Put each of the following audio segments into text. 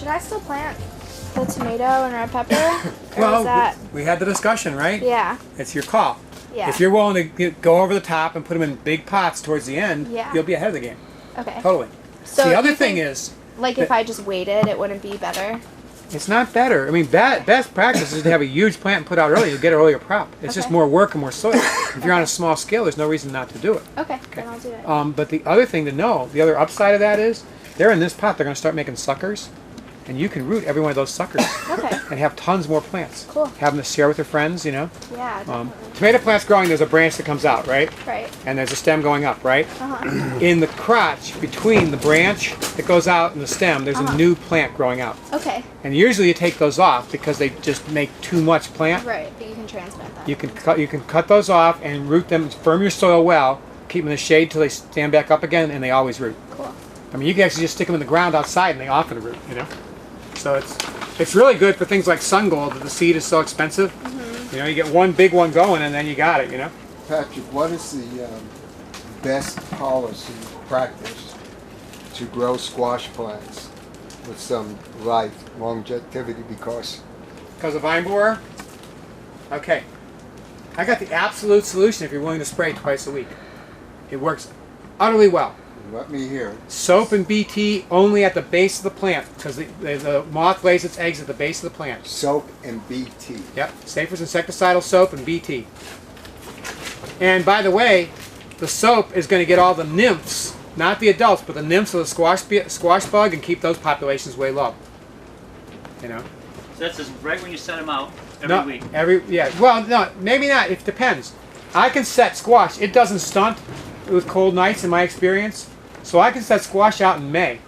Should I still plant the tomato and red pepper? Or Well, is that... we had the discussion, right? Yeah. It's your call. Yeah. If you're willing to go over the top and put them in big pots towards the end, Yeah. you'll be ahead of the game. Okay. Totally. So the other you thing think, is, like, if I just waited, it wouldn't be better? it's not better. I mean, best practice is to have a huge plant and put out early. You'll get earlier crop. It's just Okay. more work and more soil. If you're on a small scale, there's no reason not to do it. Okay, then I'll do it. But the other thing to know, the other upside of that is, they're in this pot. They're going to start making suckers, and you can root every one of those suckers Okay. and have tons more plants. Cool. Have them to share with your friends, you know. Yeah, definitely. Tomato plants growing, there's a branch that comes out, right? Right. And there's a stem going up, right? Uh-huh. In the crotch between the branch that goes out and the stem, there's a new plant growing out. Okay. And usually you take those off because they just make too much plant. Right, but you can transplant that. You can cut those off and root them, firm your soil well, keep them in the shade till they stand back up again, and they always root. Cool. I mean, you can actually just stick them in the ground outside and they often root, you know? So it's really good for things like sun gold, that the seed is so expensive. You know, you get one big one going and then you got it, you know? Patrick, what is the best policy practice to grow squash plants with some life, longevity, because of vine borer? Okay. I got the absolute solution if you're willing to spray twice a week. It works utterly well. let me hear it. Soap and BT only at the base of the plant, because the moth lays its eggs at the base of the plant. Soap and BT. Yep, Safer's insecticidal soap and BT. And by the way, the soap is going to get all the nymphs, not the adults, but the nymphs of the squash bug, and keep those populations way low. You know? So that's just right when you set them out No, week. Well, no, maybe not. It depends. I can set squash. It doesn't stunt with cold nights, in my experience. So I can set squash out in May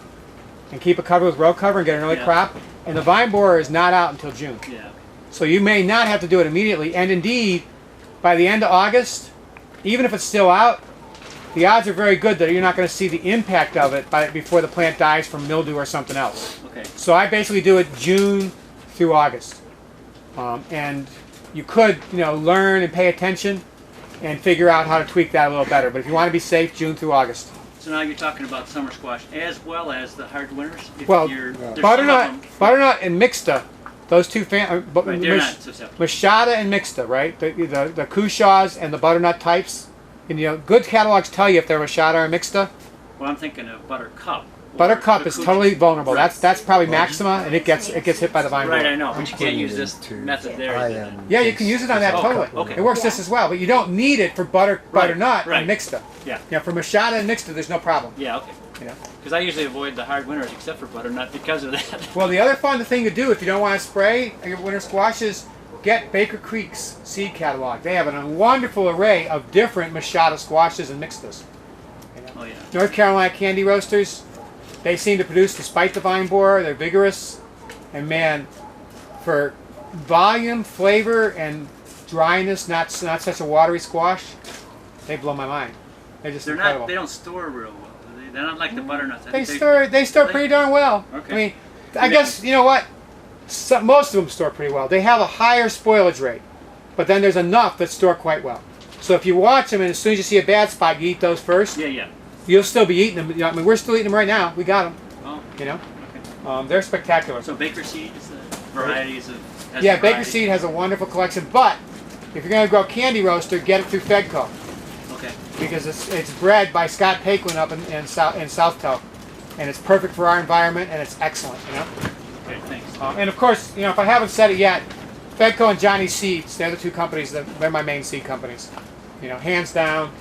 and keep it covered with row cover and get an early crop. And the vine borer is not out until June. Yeah. So you may not have to do it immediately. And indeed, by the end of August, even if it's still out, the odds are very good that you're not going to see the impact of it before the plant dies from mildew or something else. Okay. So I basically do it June through August. And you could, learn and pay attention and figure out how to tweak that a little better. But if you want to be safe, June through August. So now you're talking about summer squash as well as the hard winters? If Well, there's some of butternut, them- butternut and mixta, those two Right, they're not susceptible. Machada and mixta, right? The Cushaws and the butternut types. And good catalogs tell you if they're Machada or mixta. Well, I'm thinking of buttercup. Buttercup is totally vulnerable. Right. That's probably maxima, and it gets hit by the vine Right, borer. I know, but you can't use this method there. Yeah, you can use it on that totally. Okay. It works just as well, but you don't need it for butternut right. and mixta. Yeah. Yeah, for Machada and mixta, there's no problem. Yeah, okay. You know. Because I usually avoid the hard winters except for butternut because of that. Well, the other fun thing to do if you don't want to spray your winter squashes, get Baker Creek's seed catalog. They have a wonderful array of different Machada squashes and mixtas. Oh, yeah. North Carolina Candy Roasters, they seem to produce despite the vine borer. They're vigorous, and man, for volume, flavor, and dryness, not such a watery squash, they blow my mind. They're just incredible. They don't store real well. They're not like the butternuts. They store pretty darn well. Okay. I mean, I guess, you know what? Most of them store pretty well. They have a higher spoilage rate, but then there's enough that store quite well. So if you watch them and as soon as you see a bad spot, you eat those first. Yeah. You'll still be eating them. I mean, we're still eating them right now. We got them. Oh. You know, Okay. they're spectacular. So Baker Seed is the varieties of. Yeah, Baker Seed has a wonderful collection, but if you're going to grow candy roaster, get it through Fedco Okay. because it's bred by Scott Paquin up in South Toe, and it's perfect for our environment and it's excellent. You know. Okay. Thanks. And of course, if I haven't said it yet, Fedco and Johnny's Seeds, they're the two companies they're my main seed companies. Hands down.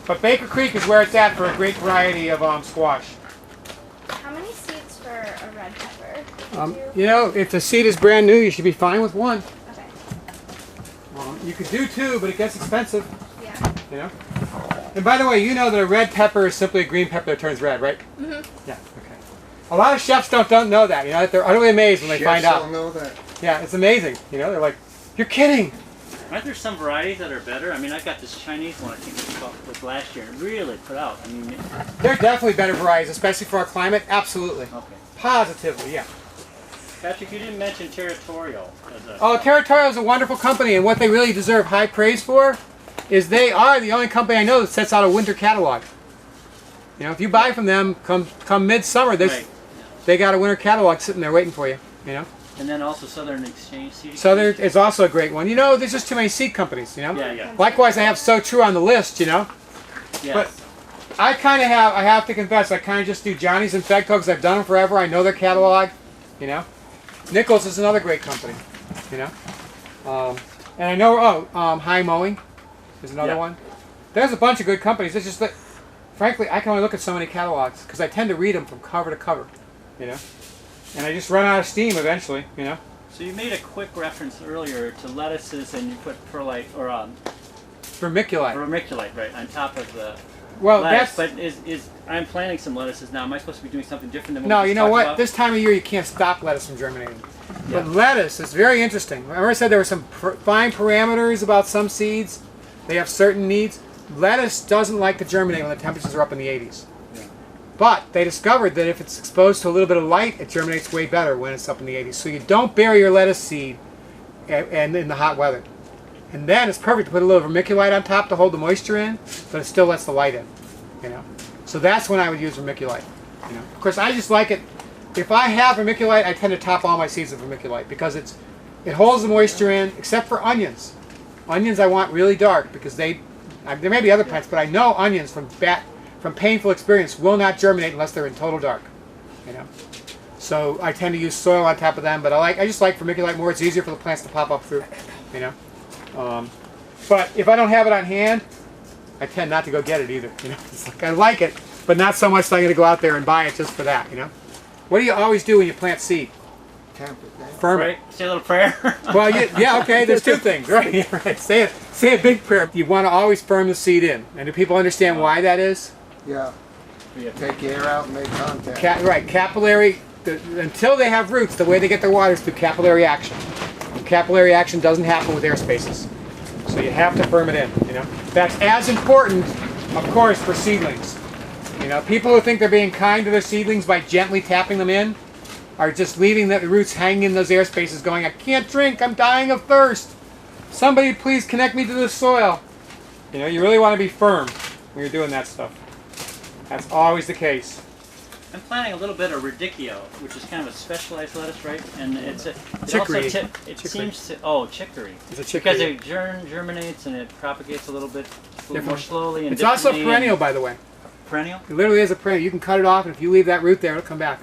But Baker Creek is where it's at for a great variety of squash. How many seeds for a red pepper? If the seed is brand new, you should be fine with one. Okay. You could do two, but it gets expensive. Yeah. And by the way, you know that a red pepper is simply a green pepper that turns red, right? Mm-hmm. Yeah. Okay. A lot of chefs don't know that. They're utterly amazed when they find out. Chefs don't know that. Yeah, it's amazing. They're like, "You're kidding." Aren't there some varieties that are better? I mean, I got this Chinese one I think it was last year. It really put out. I mean, They're definitely better varieties, especially for our climate. Absolutely. okay. Positively, yeah. Patrick, you didn't mention Territorial. Territorial is a wonderful company, and what they really deserve high praise for is they are the only company I know that sets out a winter catalog. If you buy from them, come midsummer, Right. they got a winter catalog sitting there waiting for you. You know. And then also Southern Exchange seed. Southern is also a great one. You know, there's just too many seed companies. You know. Yeah, yeah. Likewise, I have So True on the list. You know. Yes. But I kind of have. I have to confess, I kind of just do Johnny's and Fedco because I've done them forever. I know their catalog. You know. Nichols is another great company. You know. And I know. High Mowing is another one. There's a bunch of good companies. It's just that, frankly, I can only look at so many catalogs because I tend to read them from cover to cover. You know. And I just run out of steam eventually, you know. So you made a quick reference earlier to lettuces, and you put perlite or vermiculite. Vermiculite, right, on top of the well, lettuce. that's. But is I'm planting some lettuces now. Am I supposed to be doing something different than what No, we you just know talked what? about? This time of year you can't stop lettuce from germinating. Yeah. But lettuce is very interesting. Remember I said there were some fine parameters about some seeds. They have certain needs. Lettuce doesn't like to germinate when the temperatures are up in the 80s. But they discovered that if it's exposed to a little bit of light, it germinates way better when it's up in the 80s. So you don't bury your lettuce seed and in the hot weather. And then it's perfect to put a little vermiculite on top to hold the moisture in, but it still lets the light in. You know. So that's when I would use vermiculite. You know. Of course, I just like it. If I have vermiculite, I tend to top all my seeds with vermiculite because it holds the moisture in, except for onions. Onions I want really dark because there may be other plants, but I know onions from painful experience will not germinate unless they're in total dark, you know. So I tend to use soil on top of them, but I just like vermiculite more. It's easier for the plants to pop up through, you know. But if I don't have it on hand, I tend not to go get it either. You know, it's like I like it, but not so much that I'm going to go out there and buy it just for that. You know. What do you always do when you plant seed? Firm it. Right? Say a little prayer. Well, yeah, okay. There's two things, right? Yeah, right. Say a big prayer. You want to always firm the seed in, and do people understand why that is? Yeah. Take air out and make contact. Right, capillary. Until they have roots, the way they get their water is through capillary action. And capillary action doesn't happen with air spaces, so you have to firm it in. You know, that's as important, of course, for seedlings. You know, people who think they're being kind to their seedlings by gently tapping them in are just leaving the roots hanging in those air spaces, going, "I can't drink. I'm dying of thirst. Somebody please connect me to the soil." You know, you really want to be firm when you're doing that stuff. That's always the case. I'm planting a little bit of radicchio, which is kind of a specialized lettuce, right? And Chicory. It seems to chicory. It's a chicory. Because it germinates and it propagates a little bit more slowly. And it's also perennial, by the way. Perennial? It literally is a perennial. You can cut it off, and if you leave that root there, it'll come back.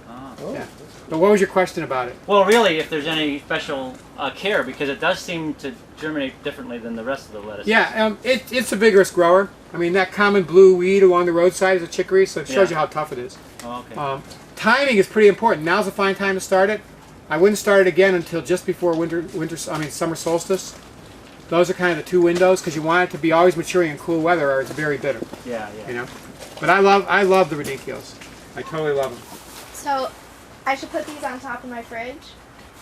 Oh. Yeah. But what was your question about it? Well, really, if there's any special care, because it does seem to germinate differently than the rest of the lettuce. Yeah, it's a vigorous grower. I mean, that common blue weed along the roadside is a chicory, so it shows you how tough it is. Oh, okay. Timing is pretty important. Now's a fine time to start it. I wouldn't start it again until just before summer solstice. Those are kind of the two windows because you want it to be always maturing in cool weather, or it's very bitter. Yeah. You know, but I love the radicchios. I totally love them. So, I should put these on top of my fridge?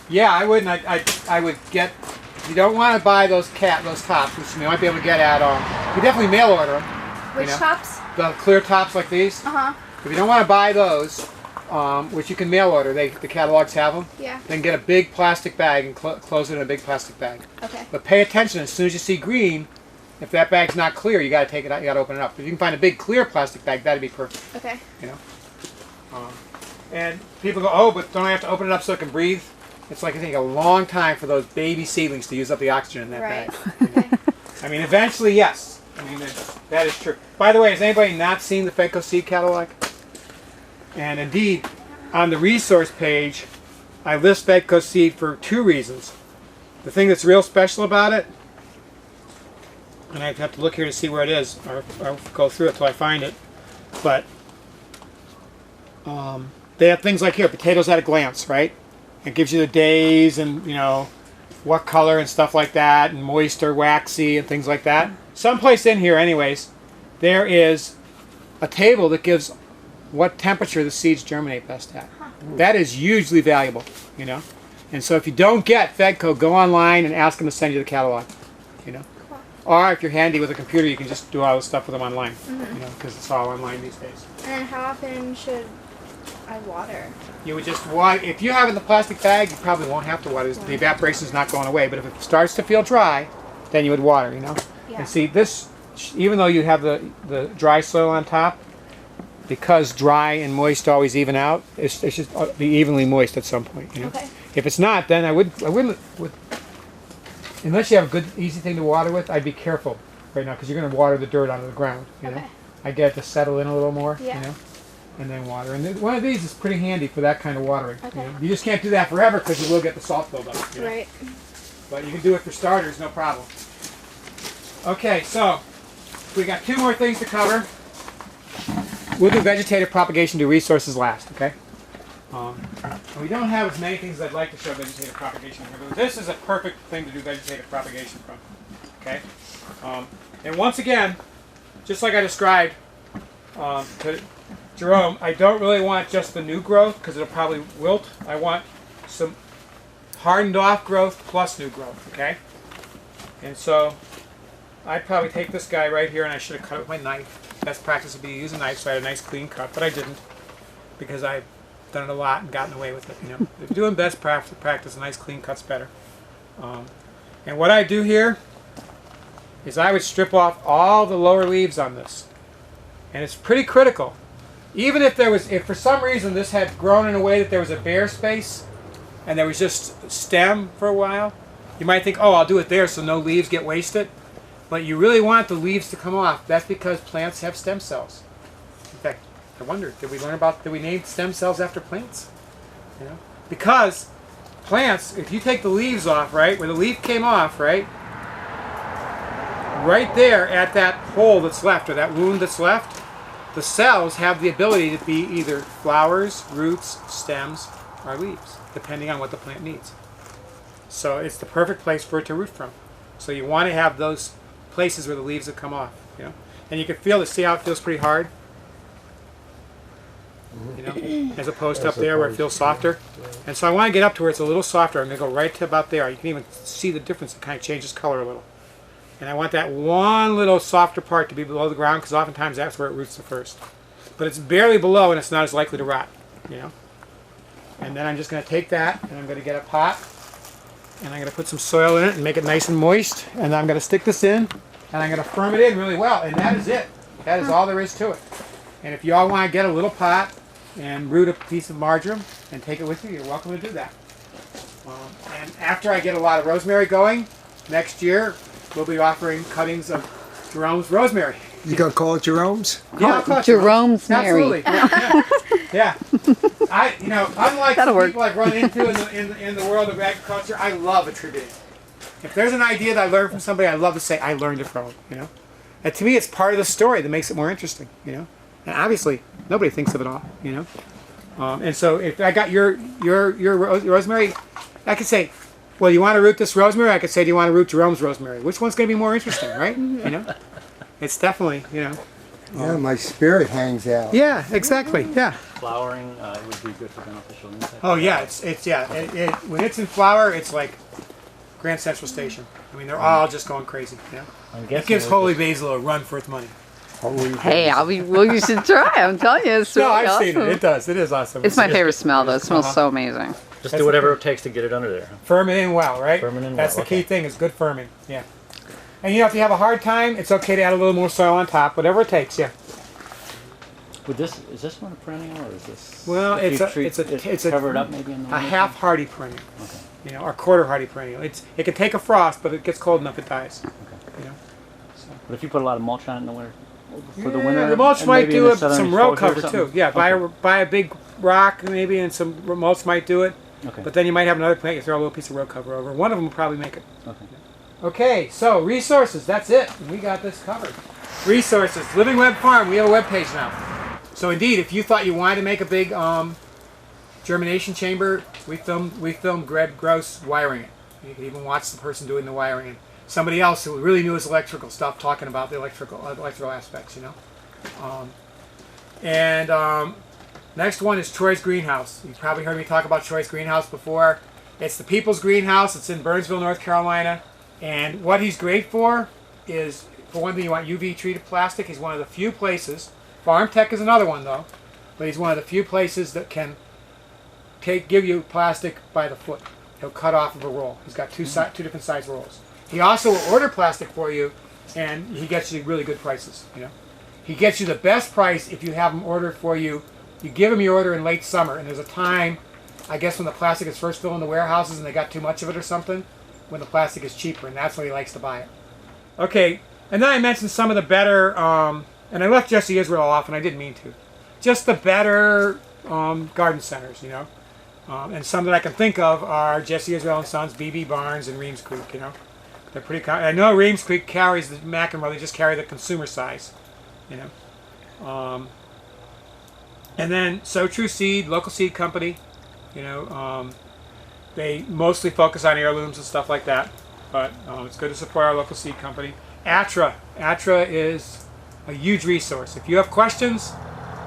Yeah, I would. I would get. You don't want to buy those tops, which you might be able to get at. You definitely mail order them. Which tops? The clear tops like these. If you don't want to buy those, which you can mail order, the catalogs have them. Yeah. Then get a big plastic bag and close it in a big plastic bag. Okay. But pay attention. As soon as you see green, if that bag's not clear, you got to take it out. You got to open it up. If you can find a big clear plastic bag, that'd be perfect. Okay. You know. And people go, oh, but don't I have to open it up so it can breathe? It's like it takes a long time for those baby seedlings to use up the oxygen in that bag. Okay. I mean, eventually, yes. I mean, that is true. By the way, has anybody not seen the Fedco seed catalog? And indeed, on the resource page, I list Fedco seed for two reasons. The thing that's real special about it, and I have to look here to see where it is, or I'll go through it till I find it, but they have things like here, potatoes at a glance, right? It gives you the days and, you know, what color and stuff like that, and moist or waxy and things like that. Someplace in here, anyways, there is a table that gives what temperature the seeds germinate best at. That is hugely valuable, you know. And so if you don't get Fedco, go online and ask them to send you the catalog, you know. Or if you're handy with a computer, you can just do all this stuff with them online, you know, because it's all online these days. And how often should I water? You would just water. If you have it in the plastic bag, you probably won't have to water. The evaporation is not going away. But if it starts to feel dry, then you would water, you know. Yeah. And see, this, even though you have the dry soil on top, because dry and moist always even out, it should be evenly moist at some point. You know? Okay. If it's not, then I wouldn't, unless you have a good, easy thing to water with, I'd be careful right now because you're going to water the dirt onto the ground. You know, Okay. I get it to settle in a little more. Yeah. You know, and then water. And one of these is pretty handy for that kind of watering. Okay. You know? You just can't do that forever because you will get the salt buildup. You know? Right. But you can do it for starters, no problem. Okay, so we got 2 more things to cover. We'll do vegetative propagation, do resources last, okay? We don't have as many things as I'd like to show vegetative propagation here, but this is a perfect thing to do vegetative propagation from, okay? And once again, just like I described to Jerome, I don't really want just the new growth because it'll probably wilt. I want some hardened off growth plus new growth, okay? And so I'd probably take this guy right here, and I should have cut it with my knife. Best practice would be to use a knife, so I had a nice clean cut, but I didn't because I've done it a lot and gotten away with it. You know, if you're doing best practice, a nice clean cut's better. And what I do here is I would strip off all the lower leaves on this, and it's pretty critical. Even if for some reason this had grown in a way that there was a bare space, and there was just stem for a while, you might think, oh, I'll do it there so no leaves get wasted. But you really want the leaves to come off. That's because plants have stem cells. In fact, I wonder, did we name stem cells after plants? You know, because plants, if you take the leaves off, right, where the leaf came off, right there at that hole that's left, or that wound that's left, the cells have the ability to be either flowers, roots, stems, or leaves, depending on what the plant needs. So it's the perfect place for it to root from. So you want to have those places where the leaves have come off, you know, and you can feel it. See how it feels pretty hard, you know, as opposed to up there where it feels softer. And so I want to get up to where it's a little softer. I'm going to go right to about there. You can even see the difference. It kind of changes color a little. And I want that one little softer part to be below the ground because oftentimes that's where it roots the first. But it's barely below, and it's not as likely to rot, you know. And then I'm just going to take that, and I'm going to get a pot. And I'm going to put some soil in it and make it nice and moist. And I'm going to stick this in, and I'm going to firm it in really well. And that is it. That is all there is to it. And if you all want to get a little pot and root a piece of marjoram and take it with you, you're welcome to do that. And after I get a lot of rosemary going, next year we'll be offering cuttings of Jerome's rosemary. You gonna call it Jerome's? Yeah, I'll call it Jerome's Mary. Absolutely. Yeah. Unlike That'll some work. people I've run into in the world of agriculture, I love attributing. If there's an idea that I learned from somebody, I love to say I learned it from them. You know, and to me, it's part of the story that makes it more interesting. You know, and obviously nobody thinks of it all. You know, and so if I got your rosemary, I could say, well, you want to root this rosemary? I could say, do you want to root Jerome's rosemary? Which one's going to be more interesting, right? You know, it's definitely, you know. Yeah, my spirit hangs out. Yeah, exactly. Yeah. Flowering would be good for beneficial insects. Oh yeah, it when it's in flower, it's like Grand Central Station. I mean, they're all just going crazy. You know? I'm It guessing gives with holy the- basil a run for its money. Holy Hey, well, you should try. I'm telling you, it's No, really I've awesome. seen it. It does. It is awesome. It's my favorite smell, though. It smells so amazing. Just do whatever it takes to get it under there. Firm it in well, right? Firm it in That's well, the key okay. thing is good firming. Yeah. And you know, if you have a hard time, it's okay to add a little more soil on top, whatever it takes. Yeah. Is this one a perennial or is this? Well, if you it's a cover it up maybe in the a winter? half hardy perennial. Okay. You know, or quarter hardy perennial. It can take a frost, but it gets cold enough it dies. Okay. You know. But if you put a lot of mulch on it in the winter, for the winter, the mulch and might maybe in do the it, southern some row exposure or cover too. something? Yeah, Okay. buy a big rock maybe, and some mulch might do it. Okay. But then you might have another plant you throw a little piece of row cover over. One of them will probably make it. Okay. Okay, so resources, that's it. We got this covered. Resources, Living Web Farm, we have a web page now. So indeed, if you thought you wanted to make a big germination chamber, we filmed Greg Gross wiring it. You can even watch the person doing the wiring and somebody else who really knew his electrical stuff talking about the electrical aspects, you know. Next one is Troy's Greenhouse. You've probably heard me talk about Troy's Greenhouse before. It's the People's Greenhouse. It's in Burnsville, North Carolina. And what he's great for is, for one thing, you want UV treated plastic. He's one of the few places, Farm Tech is another one though, but he's one of the few places that can give you plastic by the foot. He'll cut off of a roll. He's got two different size rolls. He also will order plastic for you, and he gets you really good prices, you know. He gets you the best price if you have him order for you. You give him your order in late summer, and there's a time, I guess, when the plastic is first filled in the warehouses and they got too much of it or something, when the plastic is cheaper, and that's when he likes to buy it. Okay, and then I mentioned some of the better, and I left Jesse Israel off, and I didn't mean to. Just the better garden centers, you know. And some that I can think of are Jesse Israel and Sons, BB Barnes, and Reams Creek, you know. They're pretty. I know Reams Creek carries the McEnroe. They just carry the consumer size, you know. And then So True Seed, local seed company, you know. They mostly focus on heirlooms and stuff like that, but it's good to support our local seed company. Atra is a huge resource. If you have questions,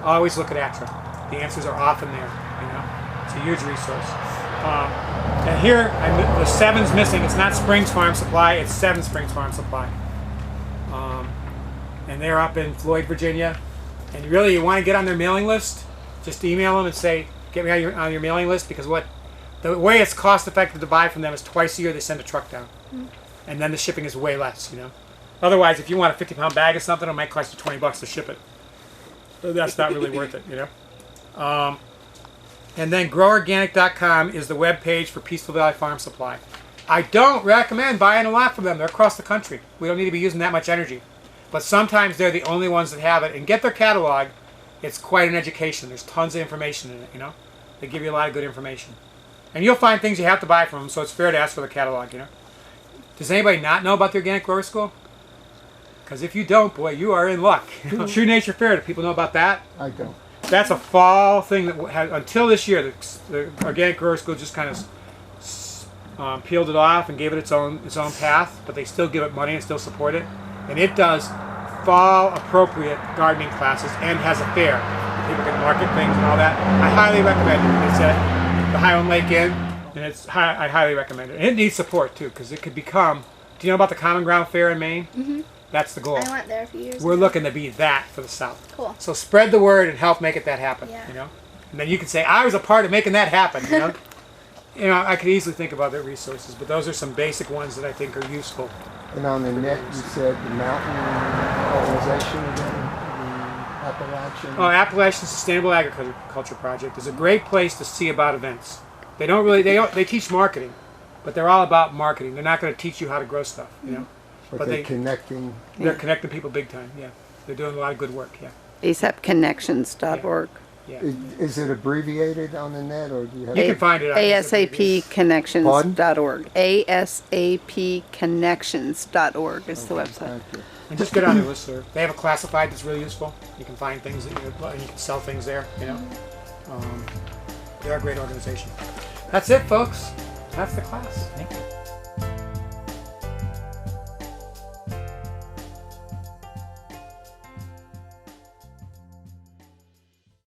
always look at Atra. The answers are often there, you know. It's a huge resource. And here, the 7's missing. It's not Springs Farm Supply, it's 7 Springs Farm Supply. And they're up in Floyd, Virginia. And really, you want to get on their mailing list, just email them and say, get me on your mailing list, because the way it's cost effective to buy from them is twice a year they send a truck down. And then the shipping is way less, you know. Otherwise, if you want a 50-pound bag of something, it might cost you $20 to ship it. That's not really worth it, you know. And then groworganic.com is the web page for Peaceful Valley Farm Supply. I don't recommend buying a lot from them. They're across the country. We don't need to be using that much energy. But sometimes they're the only ones that have it. And get their catalog. It's quite an education. There's tons of information in it, you know. They give you a lot of good information. And you'll find things you have to buy from them, so it's fair to ask for the catalog, you know. Does anybody not know about the Organic Grower School? Because if you don't, boy, you are in luck. True Nature Fair, do people know about that? I don't. That's a fall thing that had, until this year, the Organic Grower School just kind of peeled it off and gave it its own path, but they still give it money and still support it. And it does fall appropriate gardening classes and has a fair. People can market things and all that. I highly recommend it. It's at the Highland Lake Inn, and I highly recommend it. And it needs support too, because it could become. Do you know about the Common Ground Fair in Maine? Mm-hmm. That's the goal. I went there a few years ago. We're looking to be that for the South. Cool. So spread the word and help make it that happen. Yeah. You know, and then you can say I was a part of making that happen. You know, you know, I could easily think of other resources, but those are some basic ones that I think are useful. And on the net, you said the mountain organization again, the Appalachian. Oh, Appalachian Sustainable Agriculture Project is a great place to see about events. They teach marketing, but they're all about marketing. They're not going to teach you how to grow stuff, you know. But they're connecting. They're connecting people big time. Yeah, they're doing a lot of good work. Yeah. ASAPconnections.org. Yeah. Is it abbreviated on the net, or do you have? You can find it on ASAPconnections.org. ASAPconnections.org is the website. Thank you. And just get on their listserv. They have a classified that's really useful. You can find things that and you can sell things there. You know, they're a great organization. That's it, folks. That's the class. Thank you.